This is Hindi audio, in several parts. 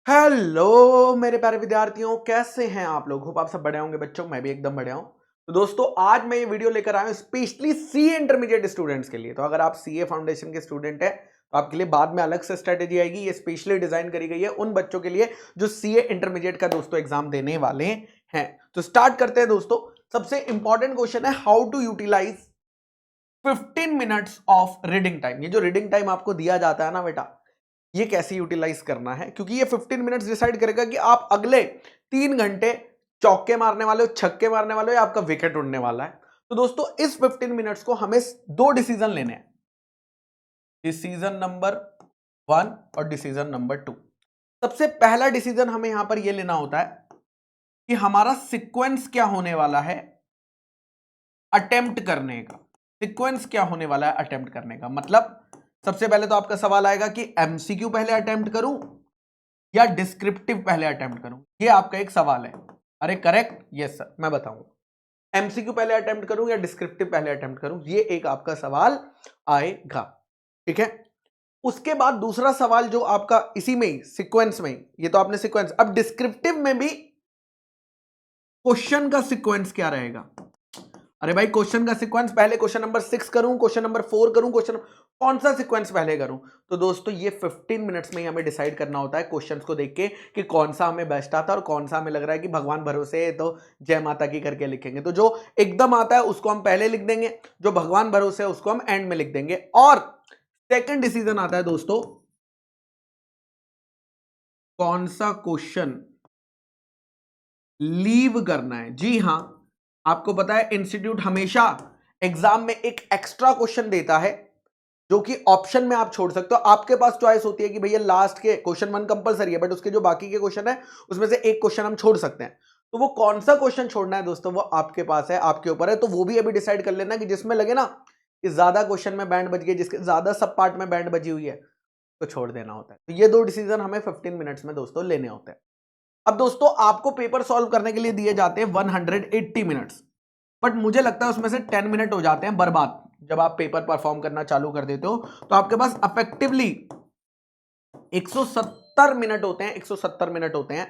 हेलो मेरे प्यारे विद्यार्थियों, कैसे हैं आप लोग। होप आप सब बढ़िया होंगे बच्चों। मैं भी एकदम बढ़िया हूं। तो दोस्तों, आज मैं ये वीडियो लेकर आया हूं स्पेशली सीए इंटरमीडिएट स्टूडेंट्स के लिए। तो अगर आप सीए फाउंडेशन के स्टूडेंट हैं तो आपके लिए बाद में अलग से स्ट्रेटेजी आएगी। ये स्पेशली डिजाइन करी गई है उन बच्चों के लिए जो सीए इंटरमीडिएट का दोस्तों एग्जाम देने वाले हैं। तो स्टार्ट करते हैं दोस्तों। सबसे इंपॉर्टेंट क्वेश्चन है, how to utilise 15 minutes of reading time. ये जो रीडिंग टाइम आपको दिया जाता है ना बेटा, ये कैसे यूटिलाइज करना है, क्योंकि ये 15 मिनट्स डिसाइड करेगा कि आप अगले 3 घंटे चौके मारने वाले हो, छक्के मारने वाले हो, या आपका विकेट उड़ने वाला है। तो दोस्तों, इस 15 मिनट्स को हमें दो डिसीजन लेने हैं, डिसीजन नंबर 1 और डिसीजन नंबर 2। सबसे पहला डिसीजन हमें यहां पर यह लेना होता है कि हमारा सीक्वेंस क्या होने वाला है अटेम्प्ट करने का। सीक्वेंस क्या होने वाला है अटेम्प्ट करने का, मतलब सबसे पहले तो आपका सवाल आएगा कि एमसीक्यू पहले अटेम्प्ट करूं या डिस्क्रिप्टिव पहले अटेम्प्ट करूं। ये आपका एक सवाल है। अरे करेक्ट, यस सर, मैं बताऊंगा। एमसीक्यू पहले अटेम्प्ट करूं या डिस्क्रिप्टिव पहले अटेम्प्ट करूं, ये एक आपका सवाल आएगा। ठीक है। उसके बाद दूसरा सवाल जो आपका इसी में ही सीक्वेंस में, ये तो आपने सीक्वेंस, अब डिस्क्रिप्टिव में भी क्वेश्चन का सीक्वेंस क्या रहेगा। अरे भाई, क्वेश्चन का सीक्वेंस पहले क्वेश्चन नंबर 6 करूं, क्वेश्चन नंबर 4 करूं, क्वेश्चन कौन सा सीक्वेंस पहले करूं। तो दोस्तों, ये 15 मिनट्स में ही हमें डिसाइड करना होता है क्वेश्चंस को देख के कि कौन सा हमें बेस्ट आता है और कौन सा हमें लग रहा है कि भगवान भरोसे है तो जय माता की करके लिखेंगे। तो जो एकदम आता है उसको हम पहले लिख देंगे, जो भगवान भरोसे है उसको हम एंड में लिख देंगे। और सेकेंड डिसीजन आता है दोस्तों, कौन सा क्वेश्चन लीव करना है। जी हां, आपको पता है इंस्टीट्यूट हमेशा एग्जाम में एक एक्स्ट्रा क्वेश्चन देता है जो कि ऑप्शन में आप छोड़ सकते हो। आपके पास चॉइस होती है कि भैया लास्ट के क्वेश्चन 1 कंपलसरी है, बट उसके जो बाकी के क्वेश्चन है उसमें से एक क्वेश्चन हम छोड़ सकते हैं। तो वो कौन सा क्वेश्चन छोड़ना है दोस्तों, वो आपके पास है, आपके ऊपर है। तो वो भी अभी डिसाइड कर लेना कि जिसमें लगे ना कि ज्यादा क्वेश्चन में बैंड बज गई, जिसके ज्यादा सब पार्ट में बैंड बजी हुई है, तो छोड़ देना होता है। तो ये दो डिसीजन हमें 15 मिनट्स में दोस्तों लेने होते हैं। अब दोस्तों, आपको पेपर सॉल्व करने के लिए दिए जाते हैं 180 मिनट्स, बट मुझे लगता है उसमें से 10 मिनट हो जाते हैं बर्बाद। जब आप पेपर परफॉर्म करना चालू कर देते हो तो आपके पास इफेक्टिवली 170 मिनट होते हैं, 170 मिनट होते हैं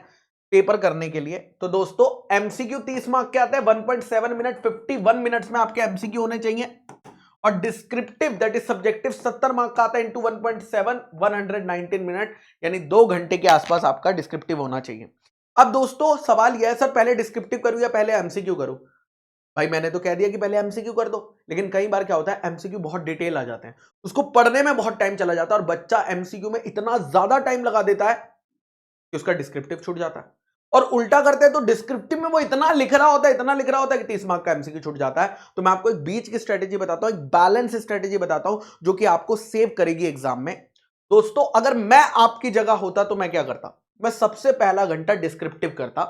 पेपर करने के लिए। तो दोस्तों, एमसीक्यू 30 मार्क के आते हैं, 1.7 मिनट, 51 मिनट्स में आपके एमसीक्यू होने चाहिए। और descriptive that is subjective 70 mark का आता है, इंटू 1.7, 119 मिनट, यानी 2 घंटे के आसपास आपका डिस्क्रिप्टिव होना चाहिए। अब दोस्तों, सवाल यह है सर पहले डिस्क्रिप्टिव करूं या पहले एमसीक्यू करूं। भाई, मैंने तो कह दिया कि पहले एमसीक्यू कर दो, लेकिन कई बार क्या होता है एमसीक्यू बहुत डिटेल आ जाते हैं, उसको पढ़ने में बहुत टाइम चला जाता है और बच्चा एमसीक्यू में इतना ज्यादा टाइम लगा देता है कि उसका डिस्क्रिप्टिव छूट जाता है। और उल्टा करते हैं तो डिस्क्रिप्टिव में वो इतना लिख रहा होता है, इतना लिख रहा होता है कि 30 मार्क का एमसीक्यू छूट जाता है। तो मैं आपको एक बीच की स्ट्रेटेजी बताता हूं, एक बैलेंस स्ट्रेटेजी बताता हूं जो कि आपको सेव करेगी एग्जाम में। दोस्तों, अगर मैं आपकी जगह होता तो मैं क्या करता, मैं सबसे पहला घंटा डिस्क्रिप्टिव करता।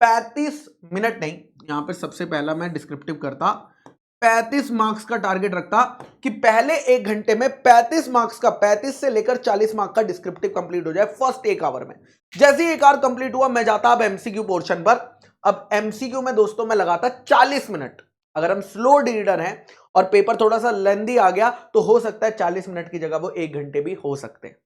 35 मिनट नहीं, यहां पे सबसे पहला मैं डिस्क्रिप्टिव करता, 35 मार्क्स का टारगेट रखता कि पहले 1 घंटे में 35 मार्क्स का, 35 से लेकर 40 मार्क्स का डिस्क्रिप्टिव कंप्लीट हो जाए फर्स्ट 1 आवर में। जैसे ही 1 आवर कंप्लीट हुआ, मैं जाता अब एमसीक्यू पोर्शन पर। अब एमसीक्यू में दोस्तों मैं लगाता 40 मिनट। अगर हम स्लो रीडर हैं और पेपर थोड़ा सा लेंदी आ गया तो हो सकता है 40 मिनट की जगह वो 1 घंटे भी हो सकते हैं।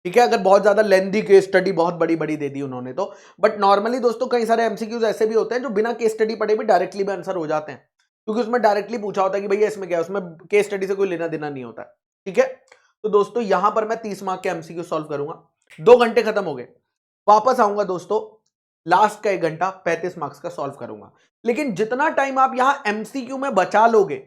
ठीक है, अगर बहुत ज्यादा लेंदी केस स्टडी बहुत बड़ी बड़ी दे दी उन्होंने तो। बट नॉर्मली दोस्तों, कई सारे एमसीक्यूज ऐसे भी होते हैं जो बिना केस स्टडी पढ़े भी डायरेक्टली में आंसर हो जाते हैं, क्योंकि उसमें डायरेक्टली पूछा होता है कि भैया इसमें क्या है, उसमें केस स्टडी से कोई लेना देना नहीं होता। ठीक है। तो दोस्तों, यहां पर मैं 30 मार्क के एमसीक्यू सॉल्व करूंगा, 2 घंटे खत्म हो गए। वापस आऊंगा दोस्तों, लास्ट का 1 घंटा 35 मार्क्स का सॉल्व करूंगा। लेकिन जितना टाइम आप यहां एमसीक्यू में बचा लोगे,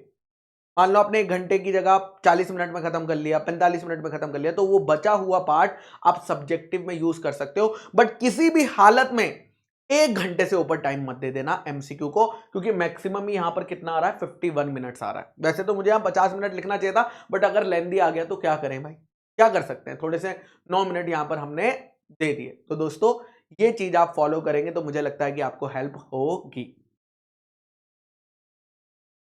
मान लो आपने 1 घंटे की जगह 40 मिनट में खत्म कर लिया, 45 मिनट में खत्म कर लिया, तो वो बचा हुआ पार्ट आप सब्जेक्टिव में यूज कर सकते हो। बट किसी भी हालत में 1 घंटे से ऊपर टाइम मत दे देना एमसीक्यू को, क्योंकि मैक्सिमम यहां पर कितना आ रहा है, 51 मिनट्स आ रहा है। वैसे तो मुझे यहां 50 मिनट लिखना चाहिए था, बट अगर लेंदी आ गया तो क्या करें भाई, क्या कर सकते हैं, थोड़े से 9 मिनट यहां पर हमने दे दिए। तो दोस्तों, ये चीज आप फॉलो करेंगे तो मुझे लगता है कि आपको हेल्प होगी।